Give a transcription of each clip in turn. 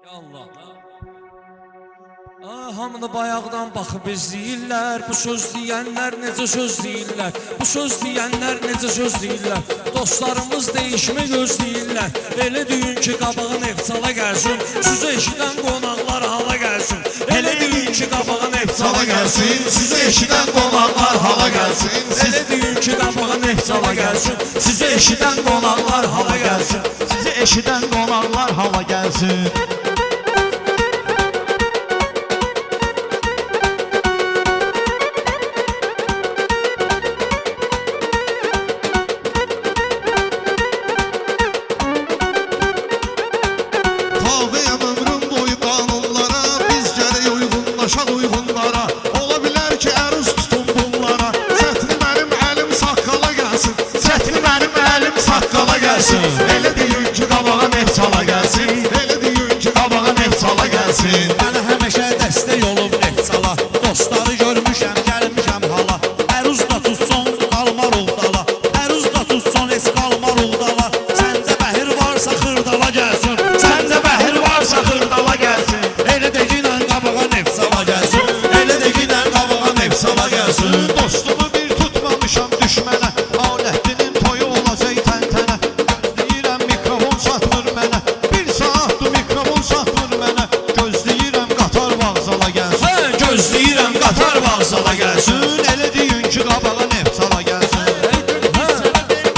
Ya Allah. Hamını bayaqdan baxıb izləyirlər. Bu söz deyənlər necə söz deyirlər. Bu söz deyənlər necə söz deyirlər. Dostlarımız değişmə gözləyirlər. Elə düyün ki qabağın efsala gəlsin. Sözü eşidən qonaqlar hala gəlsin. Elə düyün ki qabağın efsala gəlsin. Sizi eşidən qonaqlar hala gəlsin. Elə düyün ki qabağın efsala gəlsin. Sizi eşidən qonaqlar hala gəlsin. Sizi eşidən qonaqlar hala gəlsin. Tabiyəm ömrüm boyu qanunlara, biz gərək uyğunlaşaq uyğunlara. Ola bilər ki əruz tutun bunlara. Sətli mənim əlim saqqala gəlsin. Sətli mənim əlim saqqala gəlsin. Elə deyin ki qabağa nefsala gəlsin. Elə deyin ki qabağa nefsala gəlsin. Mənə həmişə dəstək olub efsala. Dostları görmüşəm, gəlmişəm hala. Əruz da tutson, qalmar uğdala. Əruz da tutson, es qalmar uğdala. Səndə bəhir varsa xırdala gəlsin. Səndə bəhir varsa xırdala gəlsin. Elə də ginən qabağa nefsala gəlsin. Elə də ginən qabağa nefsala gəlsin. Dostumu bir tutmamışam düşmənə. Aləddinin toyu olacaq təntənə. Gözləyirəm mikrofon satmır mənə. Bir saatdır mikrofon satmır mənə. Gözləyirəm qatar vağzala gəlsin. Gözləyirəm qatar vağzala gəlsin. Elə deyin ki qabağa nefsala gəlsin.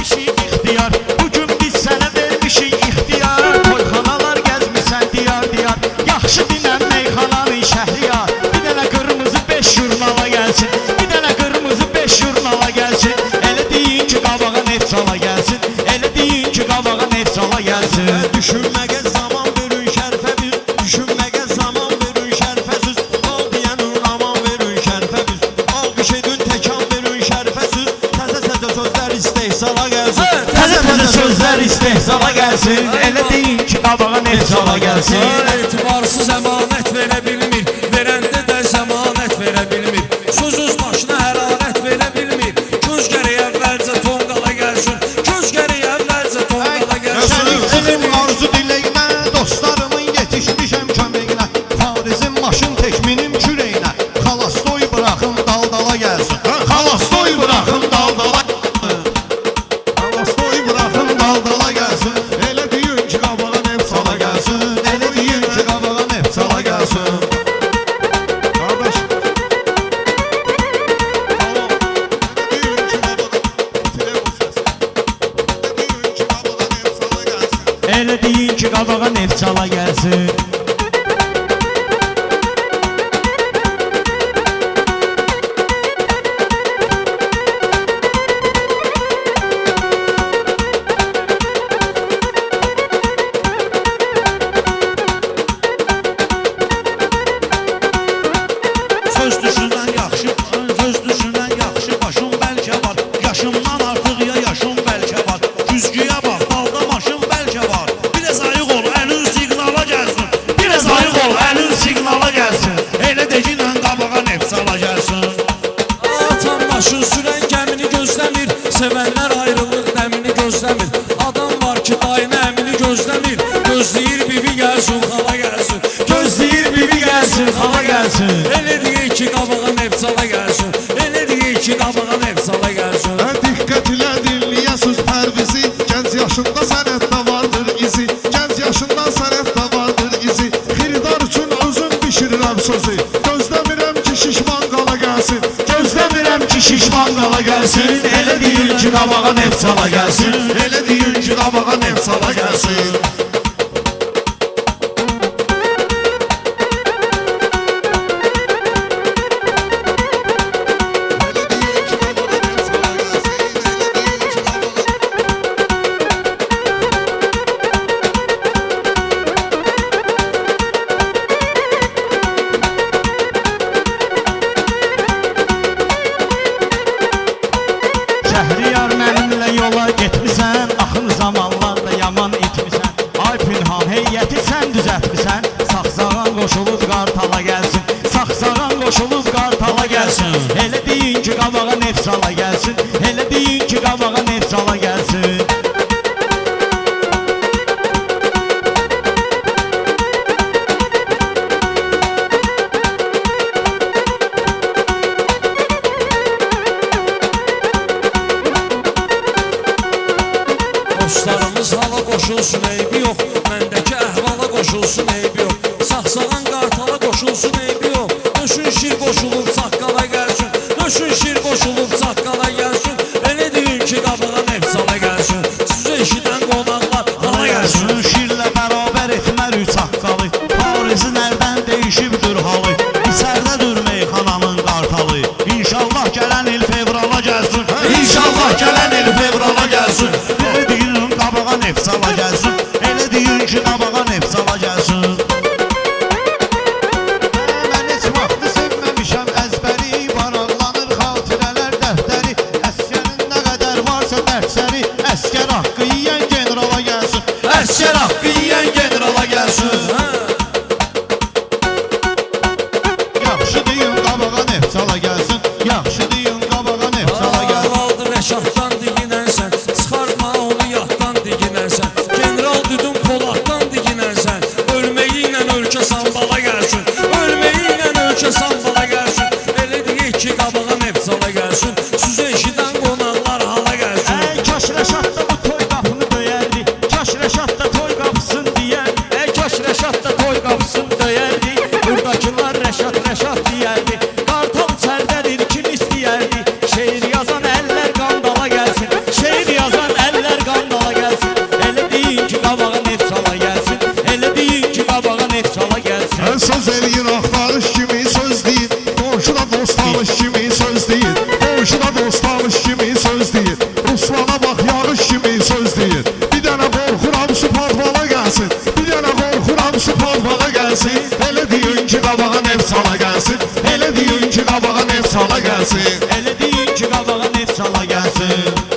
İxtiyar, bugün biz sənə vermişik ixtiyar. Toyxanalar gəzmisən diyar diyar. Yaxşı dinən meyxananın şəhriyar. Bir dənə qırmızı 5 jurnala gəlsin. Bir dənə qırmızı 5 jurnala gəlsin. Elə deyin ki qabağa nefsala gəlsin. Elə deyin ki qabağa nefsala gəlsin. Düşünməyə zaman verin şərfə bir. Düşünməyə zaman verin şərfə süz. Al deyənin aman verin şərfə biz. Alqış edin təkan verin şərfə süz. Təzə sözlər istehsala gəlsin. Təzə sözlər istehsala gəlsin. Elə deyin ki qabağa nefsala gəlsin. Etibarsız əmanət verə bilmir. Verəndə də zəmanət verə bilmir. Sözüz başına hərarət verə bilmir. Göz gərək əvvəlcə tonqala gəlsin. Göz gərək əvvəlcə tonqala gəlsin. Sənin senin arzu diləyinə, dostlarımın yetişmişəm köməyinə. Farizin maşın tekminim kürəyinə. Xalastoy bıraxın daldala gəlsin. Xalastoy bıraxın daldala gəlsin. Xalastoy bıraxın daldala gəlsin. Elə deyin ki qabağa nefsala gəlsin. Elə deyin ki qabağa nefsala gəlsin. Qardaş. Elə deyin ki qabağa nefsala gəlsin. Söz düşünən yaxşı, söz düşünən yaxşı. Başım bəlkə var, yaşımdan artıq ya yaşım bəlkə var. Güzgüyə bax, dalda maşın bəlkə var. Biraz ayıq ol, əlin siqnala gəlsin. Biraz ayıq ol, əlin siqnala gəlsin. Elə də ginən qabağa nefsala gəlsin. Atan başın sürən gəmini gözləmir. Sevənlər ayrılıq dəmini gözləmir. Adam var ki dayını əmini gözləmir. Gözləyir bibi gəlsin, xala gəlsin. Gözləyir bibi gəlsin, xala gəlsin. Elə deyir ki qabağa nefsala gəlsin. Elə deyir ki qabağa nefsala gəlsin. Diqqət ilə dinləyəsiz pərvizi. Gənc yaşında sənətdə vardır izi. Gənc yaşında sənətdə vardır izi. Xiridar üçün özüm bişirirəm sözü. Gözləmirəm ki şişman qala gəlsin. Gözləmirəm ki şişman qala gəlsin. Elə deyir ki qabağa nefsala gəlsin. Elə deyir ki qabağa nefsala gəlsin. Şəhriyar mənimlə yola getmisən. Axın zamanlarda yaman itmisən. Ay Pünhan heyəti sən düzətmisən. Saxsağan qoşulub qartala gəlsin. Saxsağan qoşulub qartala gəlsin. Elə deyin ki qabağa nefsala gəlsin. Elə deyin ki qabağa nefsala gəlsin. qoşulsun eybi yox. Məndəki əhvala qoşulsun eybi yox. Saxsağan qartala qoşulsun eybi yox. Döşün şir qoşulub saqqala gəlsin. Döşün şir qoşulub saqqala gəlsin. Elə deyin ki qabağa nefsala gəlsin. Sizi eşidən qonaqlar hala gəlsin. Şirlə bərabər etmər üç haqqalı. Parizi nərdən deyişibdir halı. İçərdədir meyxananın qartalı. İnşallah gələn il fevrala gəlsin. İnşallah gələn il fevrala gəlsin. Elə deyin qabağa nefsala gəlsin. Elə deyin ki qabağa nefsala gəlsin. Mən heç vaxtı sevməmişəm əzbəri. Varaqlanır xatirələr dəftəri. Əskərin nə qədər varsa dərsəri. Əskər haqqı yiyən generala gəlsin. Əskər haqqı yiyən generala gəlsin. Yaxşı deyin qabağa nefsala gəlsin. Yaxşı deyin qabağa nefsala gəlsin. Aldı Rəşaddan diginənsən. Çıxartma onu yaddan diginənsən. General düdün Poladdan diginənsən. Ölməyi ilə ölkə sambala gəlsin. Ölməyi ilə ölkə sambala gəlsin. Elə deyək ki qabağa nefsala gəlsin. Sözü eşidən qonaqlar hala gəlsin. Ey kaş Rəşad da bu toy qapını döyərdi. Kaş Rəşad da toy qapısını deyərdi. Ey kaş Rəşad da toy qapısını döyərdi. Buradakılar Rəşad Rəşad deyərdi. Qartal çərdədir kim istəyərdi. Şeir yazan əllər qandala gəlsin. Şeir yazan əllər qandala gəlsin. Elə deyin ki qabağa nefsala gəlsin. Elə deyin ki qabağa nefsala gəlsin. Söz eləyir axtarış kimi söz deyir. Qonşuda dost tanış kimi söz deyir. Qonşuda dost tanış kimi söz deyir. Ruslana bax yağış kimi söz deyir. Bir dənə qorxuram su padvala gəlsin. Bir dənə qorxuram su padvala gəlsin. Elə deyin ki qabağa nefsala gəlsin. Elə deyin ki qabağa nefsala gəlsin. Elə deyin ki qabağa nefsala gəlsin.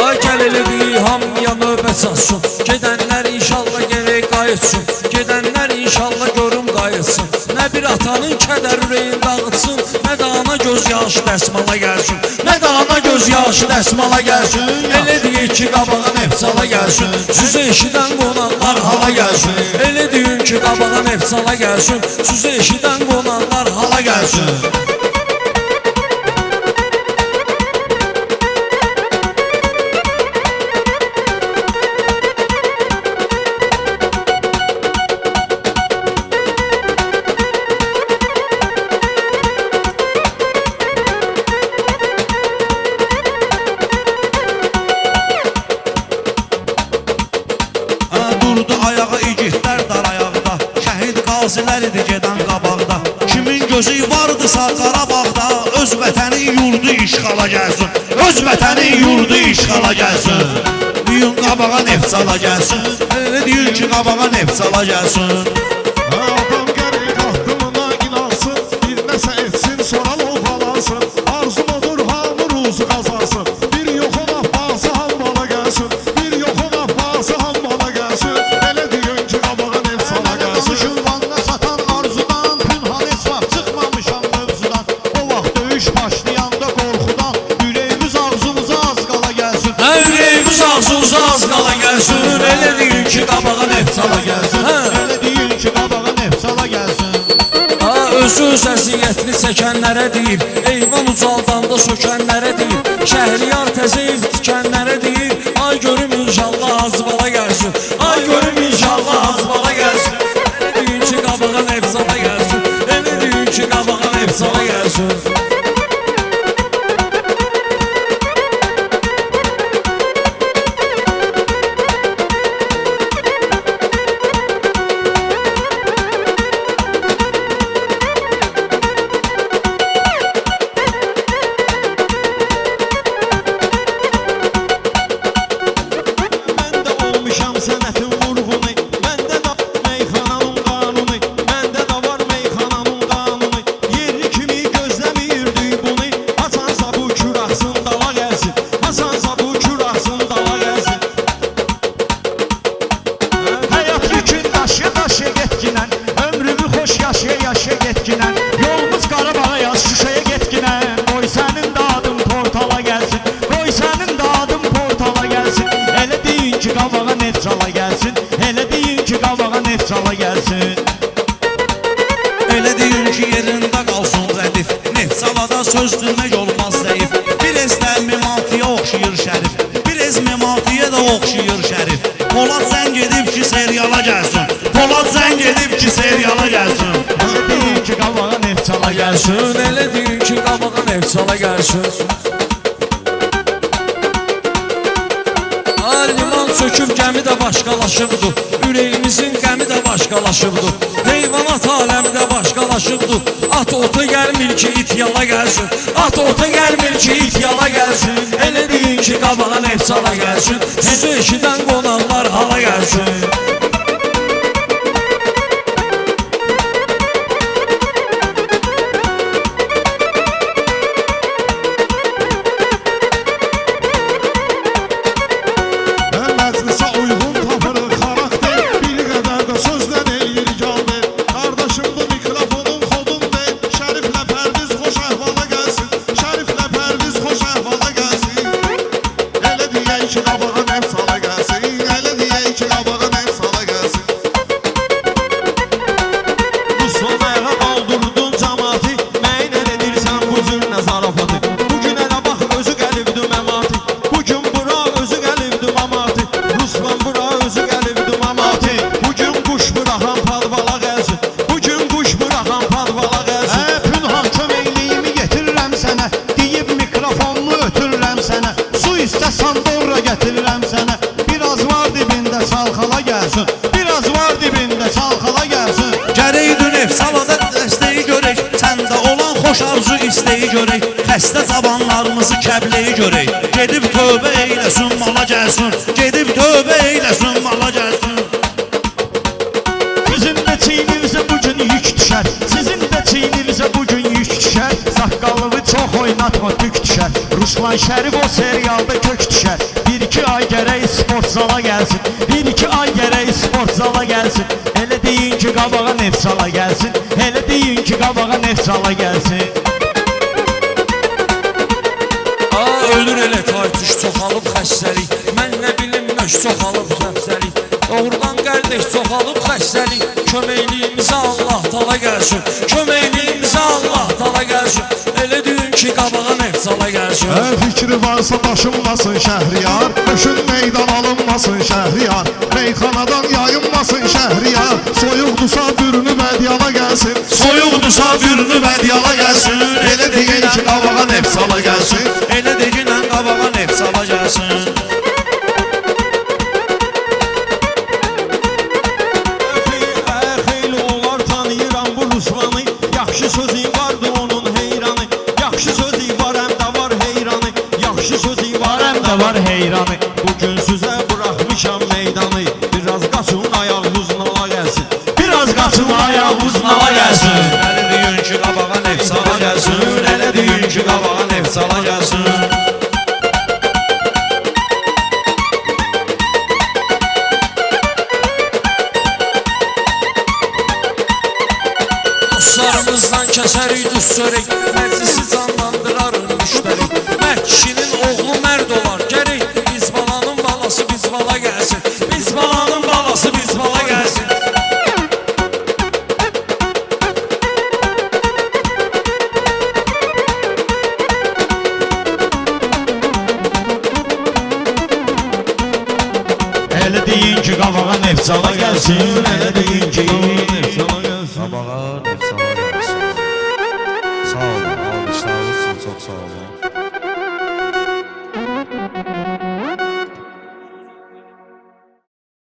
Ay gəl elə deyik hamıya növbət satsın. Gedənlər inşallah gerək qayıtsın. Gedənlər inşallah görüm qayıtsın. Nə bir atanın kədər ürəyin dağıtsın. Nə də ana göz yaşı dəsmala gəlsin. Nə də ana göz yaşı dəsmala gəlsin. Elə deyik ki qabağa nefsala gəlsin. Sözü eşidən qonaqlar hala gəlsin. Elə deyin ki qabağa nefsala gəlsin. Sözü eşidən qonaqlar hala gəlsin. Durdu ayağa igidlər dar ayaqda. Şəhid qazilər idi gedən qabaqda. Kimin gözü vardısa Qarabağda. Öz vətənin yurdu işğala gəlsin. Öz vətənin yurdu işğala gəlsin. Deyin qabağa nefsala gəlsin. Elə deyin ki qabağa nefsala gəlsin. Adam gərək qahtımına inansın. Bir nəsə etsin sonra lovğalansın. Arzum odur hamı ruzu qazansın. Bir yoxun abbası hambala gəlsin. Bir yoxun abbası hambala gəlsin. Elə deyin ki qabağa nefsala gəlsin. Şılvanla satan arzudan Pünhan heç vaxt çıxmamışam mövzudan. O vaxt döyüş başlayanda qorxudan ürəyimiz ağzımıza az qala gəlsin. Ürəyimiz ağzımıza az qala gəlsin. Elə deyin ki qabağa nefsala gəlsin. Elə deyin ki qabağa nefsala gəlsin. Özü öz əziyyətini çəkənlərə deyir. Eyvan ucaldanda sökənlərə deyir. Şəhriyar təzə ev tikənlərə deyir. Ay görüm inşallah az bala gəlsin. Ay görüm inşallah az bala gəlsin. Elə deyin ki qabağa nefsala gəlsin. Elə deyin ki qabağa nefsala gəlsin. Məndə olmuşam sənətin vurğunu. Məndə də meyxananın qanunu. Məndə də var meyxananın qanunu. Yerli kimi gözləmirdik bunu. Haçansa bu kürəxsin dala gəlsin. Haçansa bu kürəxsin dala gəlsin. Həyat yükün daşı daşı getginən. Ömrümü xoş yaşaya yaşaya getginən. Yolumuz Qarabağa yaz Şuşaya getginən. Qoy sənin də adın portala gəlsin. Qoy sənin də adın portala gəlsin. Elə deyin ki qabağa nefsala gəlsin. Elə deyin ki qabağa nefsala gəlsin. Elə deyin ki yerində qalsın rədif. Nefsalada söz demək olmaz zəif. gəlsin. Polad zəng edib ki, seriala gəlsin. Elə deyin ki, qabağa neft çala gəlsin. Gəlsin, elə deyin ki, qabağa neft çala gəlsin. Liman söküb gəmi də başqalaşıbdır. Ürəyimizin qəmi də başqalaşıbdır. Heyvanat aləmi də başqalaşıbdır. At ota gəlmir ki, it yala gəlsin. At ota gəlmir ki, it yala gəlsin. Elə deyin ki, qabağa neft çala gəlsin. Sizi eşidən qonaqlar hala gəlsin. Məclisə uyğun tapırıq xarakter, bir qədər də sözlə eləyir gəldi. Qardaşım bu mikrofonun xodundur, Şəriflə Pərviz xoş əhvala gəlsin. Şəriflə Pərviz xoş əhvala gəlsin. Elə deyək ki, qabağa neft sala gəlsin. Elə deyək ki, qabağa neft sala gəlsin. Bu son ayağa qaldırdın cəmaati, məyin elə edirsən bu cür nəzarafatı. Bugün elə bax özü gəlibdi məmati. Bugün bura özü gəlibdi mamati. Ruslan bura özü gəlibdi mamati. Bugün quş bıraxan padvala gəlsin. Bugün quş bıraxan padvala gəlsin. Pünhan köməkliyimi getirirəm sənə, deyib mikrofonunu ötürürəm sənə. Su istəsən doğra gətirirəm sənə. Biraz var dibində çalxala gəlsin. Biraz var dibində çalxala gəlsin. Gərək neft salada dəstəyi görək. Səndə olan xoş arzu isteyi görək. Xəstə zabanlarımızı kəbləyi görək. Gedib tövbə eyləsin, mala gəlsin. Gedib tövbə eyləsin, mala gəlsin. Sizin də çiyninizə bugün yük düşər. Sizin də çiyninizə bugün yük düşər. Saqqalını çox oynatma, tük düşər. Ruslan Şərif o serialda kök düşər. 1-2 ay gərək sport zala gəlsin. 1-2 ay gərək sport zala gəlsin. Elə deyin ki, qabağa neft sala gəlsin. Elə deyin ki, qabağa neft sala gəlsin. Ölür elə tartış çoxalıb xəstəlik. Mən nə bilim nöş çoxalıb xəstəlik. Doğrudan qardeş çoxalıb xəstəlik. Köməkliyimizə Allah tala gəlsin. Köməkliyimizə Allah tala gəlsin. Elə deyin ki, qabağa neft sala gəlsin. Fikri varsa daşınmasın Şəhriyar, düşün meydan alınmasın Şəhriyar. Meyxanadan yayınmasın Şəhriyar, soyuqdursa bürünü bədyala gəlsin. Soyuqdursa bürünü bədyala gəlsin. Elə deyək ki, qabağa neft sala gəlsin. Elə deyinən qabağa neft sala gəlsin. Xeyli olar tanıyıram bu Ruslanı. Yaxşı sözü vardı onun heyranı. Yaxşı sözü var həm də var heyranı. Yaxşı sözü var həm də var heyranı. Bugün sizə buraxmışam meydanı. Biraz qaçın ayağınız nala gəlsin. Biraz qaçın ayağınız nala gəlsin. Elə deyin ki, qabağa neft sala gəlsin. Elə deyin ki, qabağa neft sala gəlsin. Dostlarımızdan kəsərik, düz sörək. Məclisi canlandırar müştərik. Mərd kişinin oğlu mərd olar. Gərək biz balanın balası biz bala gəlsin. Biz balanın balası biz bala gəlsin. Elə deyin ki, qabağa neft sala gəlsin. Elə deyin ki,